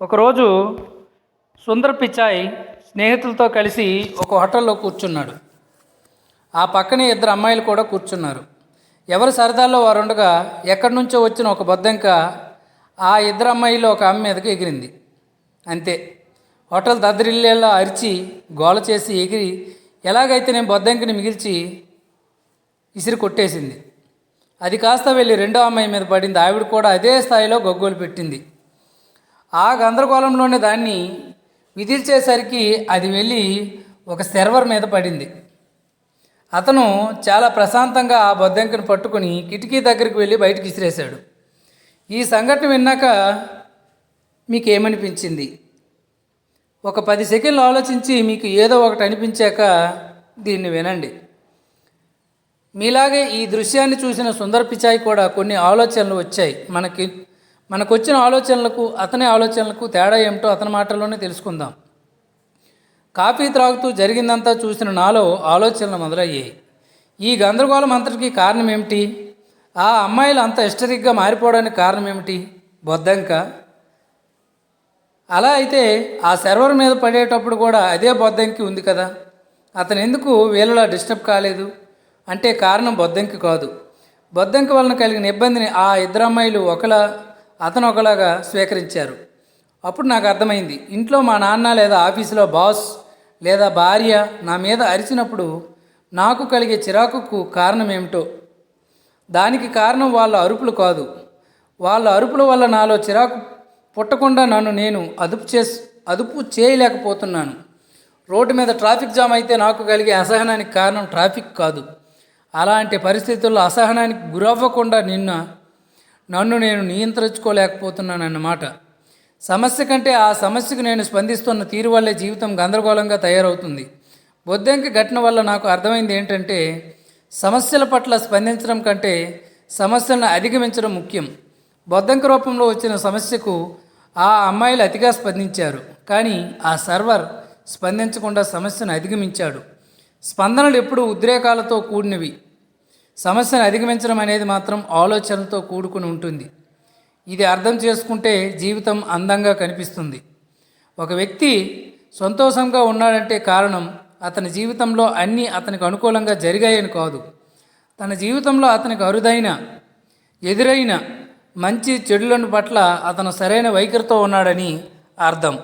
ఒకరోజు సుందర్ పిచాయ్ స్నేహితులతో కలిసి ఒక హోటల్లో కూర్చున్నాడు. ఆ పక్కనే ఇద్దరు అమ్మాయిలు కూడా కూర్చున్నారు. ఎవరు సరదాల్లో వారు ఉండగా ఎక్కడి నుంచో వచ్చిన ఒక బొద్దంక ఆ ఇద్దరు అమ్మాయిలు ఒక ఆమె మీదకి ఎగిరింది. అంతే, హోటల్ దద్దరిల్లేలా అరిచి గోల చేసి ఎగిరి ఎలాగైతే నేను బొద్దంకిని మిగిల్చి ఇసిరి కొట్టేసింది. అది కాస్త వెళ్ళి రెండో అమ్మాయి మీద పడింది. ఆవిడ కూడా అదే స్థాయిలో గగ్గోలు పెట్టింది. ఆ గందరగోళంలోనే దాన్ని విదిల్చేసరికి అది వెళ్ళి ఒక సర్వర్ మీద పడింది. అతను చాలా ప్రశాంతంగా ఆ బొద్దంకిని పట్టుకొని కిటికీ దగ్గరికి వెళ్ళి బయటకు విసిరేశాడు. ఈ సంఘటన విన్నాక మీకేమనిపించింది? ఒక 10 సెకండ్లు ఆలోచించి మీకు ఏదో ఒకటి అనిపించాక దీన్ని వినండి. మీలాగే ఈ దృశ్యాన్ని చూసిన సుందర్ పిచాయ్ కూడా కొన్ని ఆలోచనలు వచ్చాయి. మనకొచ్చిన ఆలోచనలకు అతని ఆలోచనలకు తేడా ఏమిటో అతని మాటల్లోనే తెలుసుకుందాం. కాఫీ త్రాగుతూ జరిగిందంతా చూసిన నాలో ఆలోచనలు మొదలయ్యాయి. ఈ గందరగోళం అంతటికీ కారణం ఏమిటి? ఆ అమ్మాయిలు అంత హిస్టరిక్గా మారిపోవడానికి కారణం ఏమిటి? బొద్దంక. అలా అయితే ఆ సర్వర్ మీద పడేటప్పుడు కూడా అదే బొద్దంకి ఉంది కదా, అతను ఎందుకు వీళ్ళలా డిస్టర్బ్ కాలేదు? అంటే కారణం బొద్దంకి కాదు. బొద్దంకి వలన కలిగిన ఇబ్బందిని ఆ ఇద్దరు అమ్మాయిలు అతను ఒకలాగా స్వీకరించారు. అప్పుడు నాకు అర్థమైంది, ఇంట్లో మా నాన్న లేదా ఆఫీసులో బాస్ లేదా భార్య నా మీద అరిచినప్పుడు నాకు కలిగే చిరాకుకు కారణం ఏమిటో. దానికి కారణం వాళ్ళ అరుపులు కాదు. వాళ్ళ అరుపుల వల్ల నాలో చిరాకు పుట్టకుండా నన్ను నేను అదుపు చేయలేకపోతున్నాను. రోడ్డు మీద ట్రాఫిక్ జామ్ అయితే నాకు కలిగే అసహనానికి కారణం ట్రాఫిక్ కాదు. అలాంటి పరిస్థితుల్లో అసహనానికి గురవ్వకుండా నన్ను నేను నియంత్రించుకోలేకపోతున్నానన్నమాట. సమస్య కంటే ఆ సమస్యకు నేను స్పందిస్తున్న తీరు వల్లే జీవితం గందరగోళంగా తయారవుతుంది. బొద్దంకి ఘటన వల్ల నాకు అర్థమైంది ఏంటంటే, సమస్యల పట్ల స్పందించడం కంటే సమస్యలను అధిగమించడం ముఖ్యం. బొద్దంకి రూపంలో వచ్చిన సమస్యకు ఆ అమ్మాయిలు అతిగా స్పందించారు, కానీ ఆ సర్వర్ స్పందించకుండా సమస్యను అధిగమించాడు. స్పందనలు ఎప్పుడూ ఉద్రేకాలతో కూడినవి. సమస్యను అధిగమించడం అనేది మాత్రం ఆలోచనలతో కూడుకుని ఉంటుంది. ఇది అర్థం చేసుకుంటే జీవితం అందంగా కనిపిస్తుంది. ఒక వ్యక్తి సంతోషంగా ఉన్నాడంటే కారణం అతని జీవితంలో అన్నీ అతనికి అనుకూలంగా జరిగాయని కాదు, తన జీవితంలో అతనికి ఎదురైన మంచి చెడులను పట్ల అతను సరైన వైఖరితో ఉన్నాడని అర్థం.